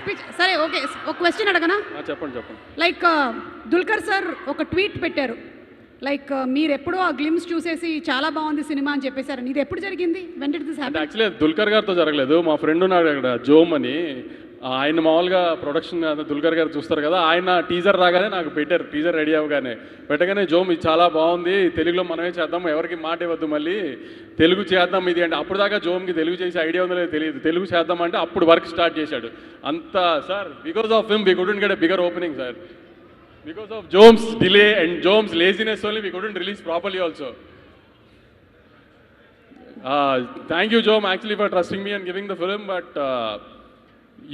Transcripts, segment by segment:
Speech సరే okay. ఒక question అడగనా? చెప్పండి చెప్పండి. లైక్ దుల్కర్ సార్ ఒక ట్వీట్ పెట్టారు. లైక్ మీరు ఎప్పుడో ఆ గ్లిమ్స్ చూసేసి చాలా బాగుంది సినిమా అని చెప్పేశారు. ఇది ఎప్పుడు జరిగింది? When did this happen? Actually Dulquer గారితో జరగలేదు. మా ఫ్రెండ్ ఉన్నాడు అక్కడ జోమ్ అని, ఆయన మామూలుగా ప్రొడక్షన్ దుల్కర్ గారు చూస్తారు కదా, ఆయన టీజర్ రాగానే నాకు పెట్టారు. టీజర్ రెడీ అవ్వగానే పెట్టగానే జోమ్ ఇది చాలా బాగుంది, తెలుగులో మనమే చేద్దాం, ఎవరికి మాట ఇవ్వద్దు, మళ్ళీ తెలుగు చేద్దాం ఇది అంటే. అప్పుడు దాకా జోమ్కి తెలుగు చేసి ఐడియా ఉందో లేదో తెలియదు. తెలుగు చేద్దాం అంటే అప్పుడు వర్క్ స్టార్ట్ చేశాడు. అంతా sir because of him we couldn't get a bigger opening sir. Because of Jome's delay and Jome's laziness only, we couldn't release properly also. Thank you, Jome, actually for trusting me and giving the film, but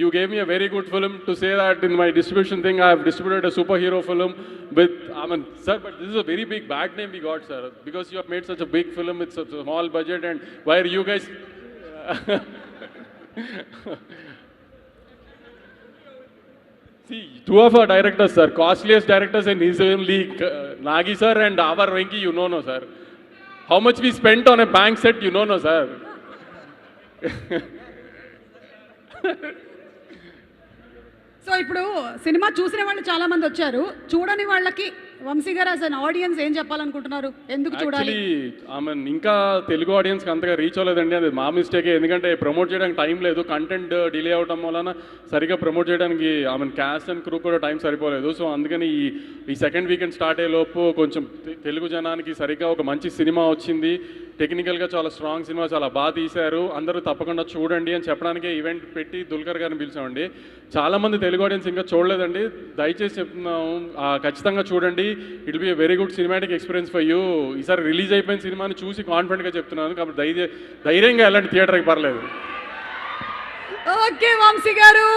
you gave me a very good film to say that in my distribution thing, I have distributed a superhero film with, sir, but this is a very big bad name we got, sir, because you have made such a big film with such a small budget, and why are you guys... See, two of our directors, sir, costliest directors in his own league, Nagi sir and our Venki, you know, no, sir. How much we spent on a bank set, you know, no, sir. So ఇప్పుడు cinema చూసిన వాళ్ళు చాలా మంది వచ్చారు, చూడని వాళ్ళకి వంశీ గారు as an audience ఏం చెప్పాలనుకుంటున్నారు? ఎందుకు చూడాలి? ఇంకా తెలుగు ఆడియన్స్కి అంతగా రీచ్ అవ్వలేదండి, అది మా మిస్టేకే. ఎందుకంటే ప్రమోట్ చేయడానికి టైం లేదు, కంటెంట్ డిలే అవడం వలన సరిగా ప్రమోట్ చేయడానికి క్యాస్ట్ అండ్ క్రూ కూడా టైం సరిపోలేదు. సో అందుకని ఈ సెకండ్ వీకెండ్ స్టార్ట్ అయ్యే లోపు కొంచెం తెలుగు జనానికి సరిగ్గా ఒక మంచి సినిమా వచ్చింది, టెక్నికల్గా చాలా స్ట్రాంగ్ సినిమా, చాలా బాగా తీశారు, అందరూ తప్పకుండా చూడండి అని చెప్పడానికే ఈవెంట్ పెట్టి దుల్కర్ గారిని పిలిచామండి. చాలామంది తెలుగు ఆడియన్స్ ఇంకా చూడలేదండి, దయచేసి చెప్తున్నాము ఖచ్చితంగా చూడండి. It will be a very good cinematic experience for you. ఈసారి రిలీజ్ అయిపోయిన సినిమాని చూసి కాన్ఫిడెంట్గా చెప్తున్నాను, కాబట్టి ధైర్యంగా ఎలాంటి థియేటర్కి పర్లేదు. ఓకే వంశీ గారు.